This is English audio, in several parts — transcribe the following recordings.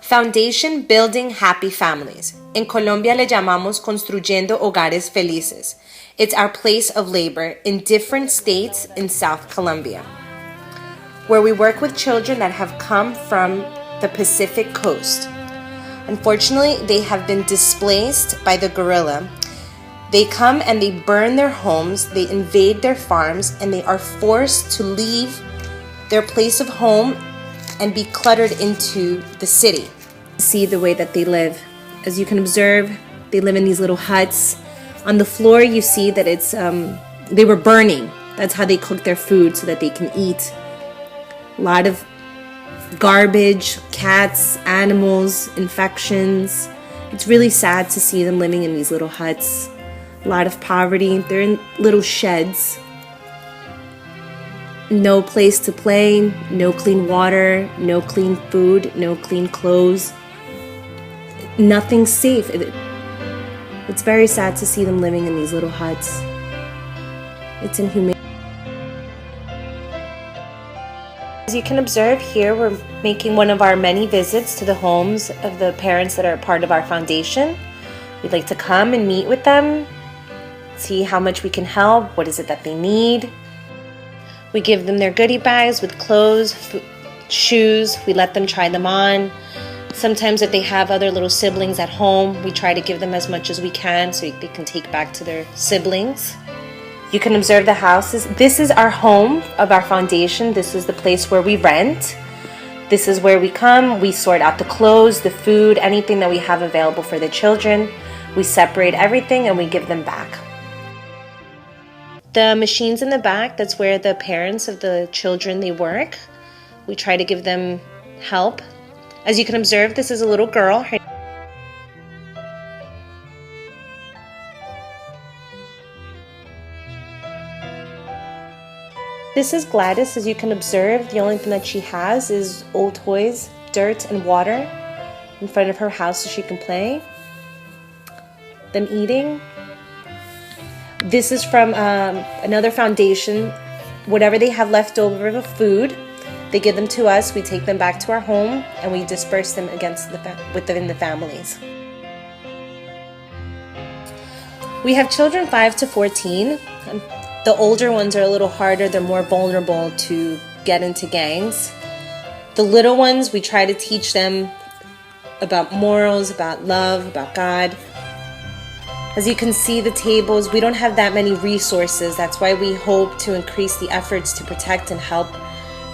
Foundation Building Happy Families. En Colombia le llamamos Construyendo Hogares Felices. It's our place of labor in different states in South Colombia, where we work with children that have come from the Pacific coast. Unfortunately, they have been displaced by the guerrilla. They come and they burn their homes, they invade their farms, and they are forced to leave their place of home and be cluttered into the city. See the way that they live. As you can observe, they live in these little huts. On the floor, you see that it's they were burning. That's how they cook their food so that they can eat. A lot of garbage, cats, animals, infections. It's really sad to see them living in these little huts. A lot of poverty. They're in little sheds. No place to play, no clean water, no clean food, no clean clothes. Nothing safe. It's very sad to see them living in these little huts. It's inhumane. As you can observe here, we're making one of our many visits to the homes of the parents that are part of our foundation. We'd like to come and meet with them, see how much we can help, what is it that they need. We give them their goodie bags with clothes, shoes. We let them try them on. Sometimes if they have other little siblings at home, we try to give them as much as we can so they can take back to their siblings. You can observe the houses. This is our home of our foundation. This is the place where we rent. This is where we come. We sort out the clothes, the food, anything that we have available for the children. We separate everything and we give them back. The machines in the back, that's where the parents of the children, they work. We try to give them help. As you can observe, this is a little girl. This is Gladys. As you can observe, the only thing that she has is old toys, dirt, and water in front of her house so she can play. Them eating. This is from another foundation. Whatever they have left over of food, they give them to us. We take them back to our home and we disperse them within the families. We have children 5 to 14. The older ones are a little harder. They're more vulnerable to get into gangs. The little ones, we try to teach them about morals, about love, about God. As you can see the tables, we don't have that many resources. That's why we hope to increase the efforts to protect and help,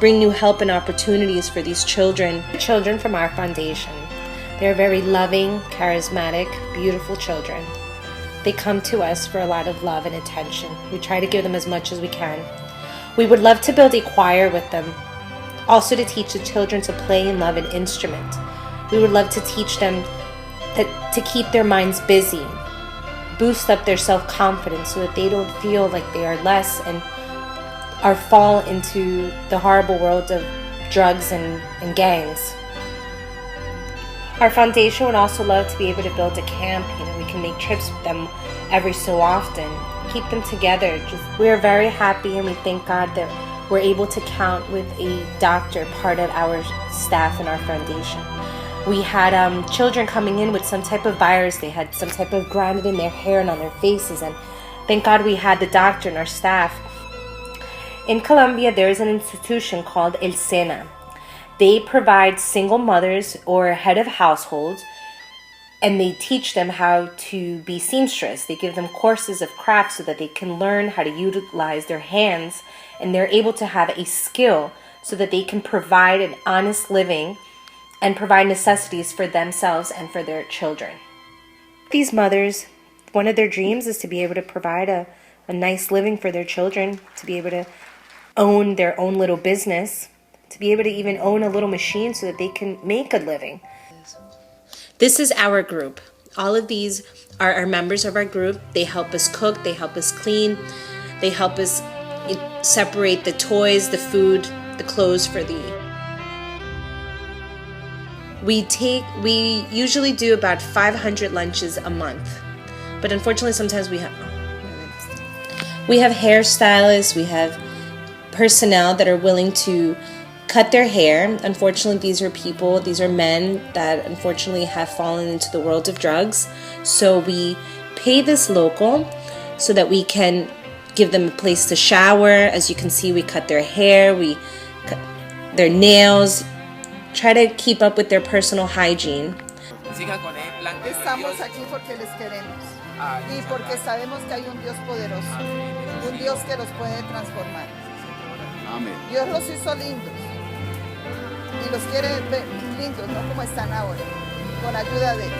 bring new help and opportunities for these children. Children from our foundation. They're very loving, charismatic, beautiful children. They come to us for a lot of love and attention. We try to give them as much as we can. We would love to build a choir with them, also to teach the children to play and love an instrument. We would love to teach them to keep their minds busy, boost up their self-confidence so that they don't feel like they are less and are fall into the horrible world of drugs and gangs. Our foundation would also love to be able to build a camp. We can make trips with them every so often, keep them together. We are very happy and we thank God that we're able to count with a doctor part of our staff in our foundation. We had children coming in with some type of virus. They had some type of grounded in their hair and on their faces, and thank God we had the doctor and our staff. In Colombia, there is an institution called El Sena. They provide single mothers or head of households, and they teach them how to be seamstress. They give them courses of crafts so that they can learn how to utilize their hands, and they're able to have a skill so that they can provide an honest living and provide necessities for themselves and for their children. These mothers, one of their dreams is to be able to provide a nice living for their children, to be able to own their own little business, to be able to even own a little machine so that they can make a living. This is our group. All of these are our members of our group. They help us cook, they help us clean, they help us separate the toys, the food, the clothes for the... We usually do about 500 lunches a month, but unfortunately sometimes we have hairstylists, we have personnel that are willing to cut their hair. Unfortunately, these are men that unfortunately have fallen into the world of drugs. So we pay this local so that we can give them a place to shower. As you can see, we cut their hair, we cut their nails, try to keep up with their personal hygiene. Estamos aquí porque les queremos y porque sabemos que hay un Dios poderoso, un Dios que los puede transformar. Dios los hizo lindos y los quiere ver lindos, no como están ahora, con ayuda de Él.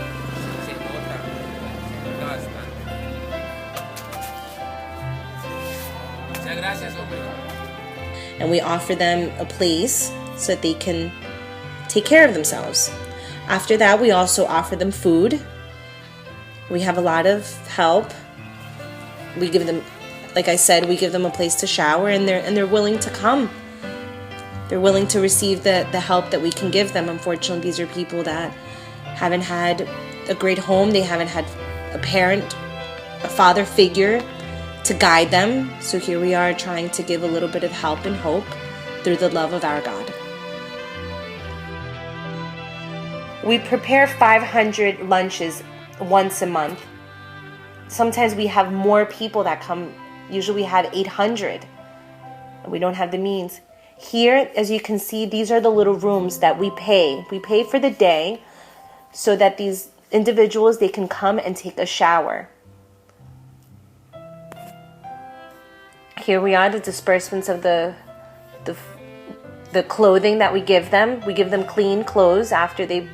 And we offer them a place so that they can take care of themselves. After that, we also offer them food. We have a lot of help. We give them, like I said, we give them a place to shower, and they're willing to come. They're willing to receive the help that we can give them. Unfortunately, these are people that haven't had a great home. They haven't had a parent, a father figure to guide them. So here we are trying to give a little bit of help and hope through the love of our God. We prepare 500 lunches once a month. Sometimes we have more people that come. Usually we have 800. We don't have the means. Here, as you can see, these are the little rooms that we pay. We pay for the day so that these individuals, they can come and take a shower. Here we are, the disbursements of the clothing that we give them. We give them clean clothes after they're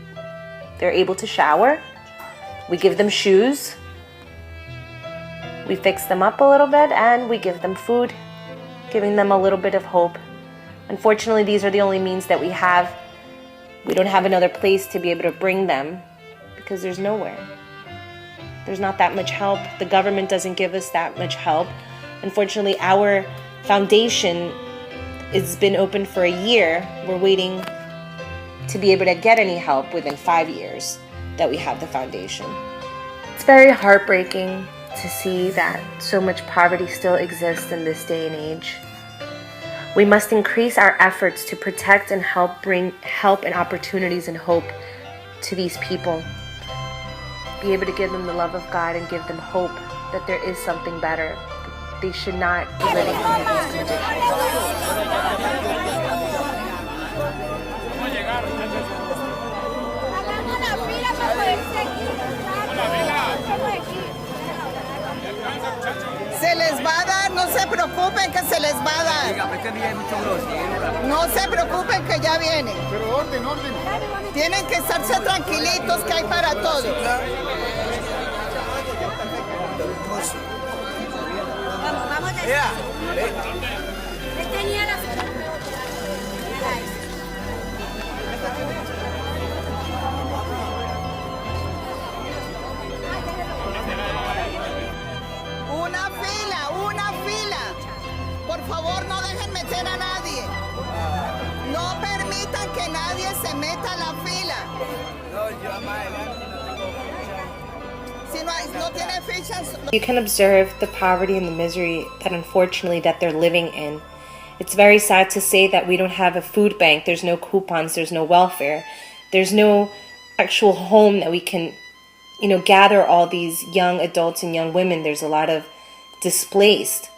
able to shower. We give them shoes. We fix them up a little bit, and we give them food, giving them a little bit of hope. Unfortunately, these are the only means that we have. We don't have another place to be able to bring them because there's nowhere. There's not that much help. The government doesn't give us that much help. Unfortunately, our foundation has been open for a year. We're waiting to be able to get any help within 5 years that we have the foundation. It's very heartbreaking to see that so much poverty still exists in this day and age. We must increase our efforts to protect and help bring help and opportunities and hope to these people. Be able to give them the love of God and give them hope that there is something better. They should not be living under these conditions. Se les va a dar, no se preocupen que se les va a dar. No se preocupen que ya viene. Pero orden. Tienen que estarse tranquilitos que hay para todos. Vamos a tenía la una fila. Por favor, no dejen meter a nadie. No permitan que nadie se meta a la fila. Si no tiene fichas. You can observe the poverty and the misery that unfortunately that they're living in. It's very sad to say that we don't have a food bank. There's no coupons. There's no welfare. There's no actual home that we can, gather all these young adults and young women. There's a lot of displaced.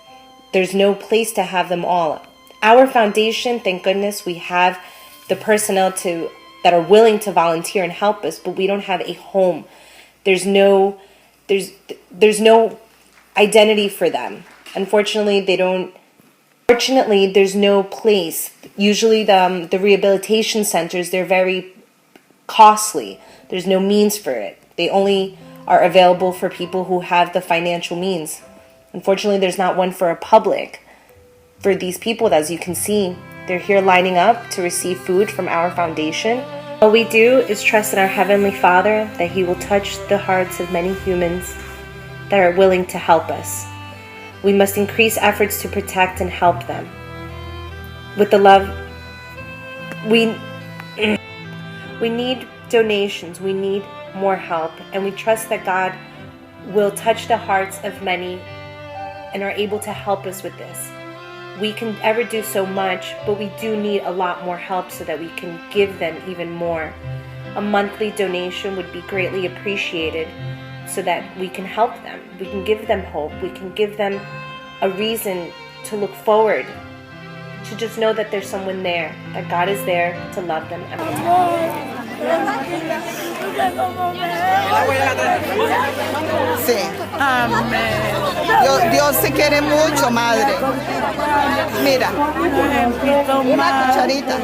There's no place to have them all. Our foundation, thank goodness, we have the personnel that are willing to volunteer and help us, but we don't have a home. There's no identity for them. Unfortunately, there's no place. Usually the rehabilitation centers, they're very costly. There's no means for it. They only are available for people who have the financial means. Unfortunately, there's not one for a public. For these people, as you can see, they're here lining up to receive food from our foundation. All we do is trust in our Heavenly Father that He will touch the hearts of many humans that are willing to help us. We must increase efforts to protect and help them. With the love, we need donations, we need more help, and we trust that God will touch the hearts of many and are able to help us with this. we can ever do so much, but we do need a lot more help so that we can give them even more. A monthly donation would be greatly appreciated so that we can help them. We can give them hope. We can give them a reason to look forward, to just know that there's someone there, that God is there to love them and protect them. Sí. Amén. Dios te quiere mucho, madre. Mira, una cucharita.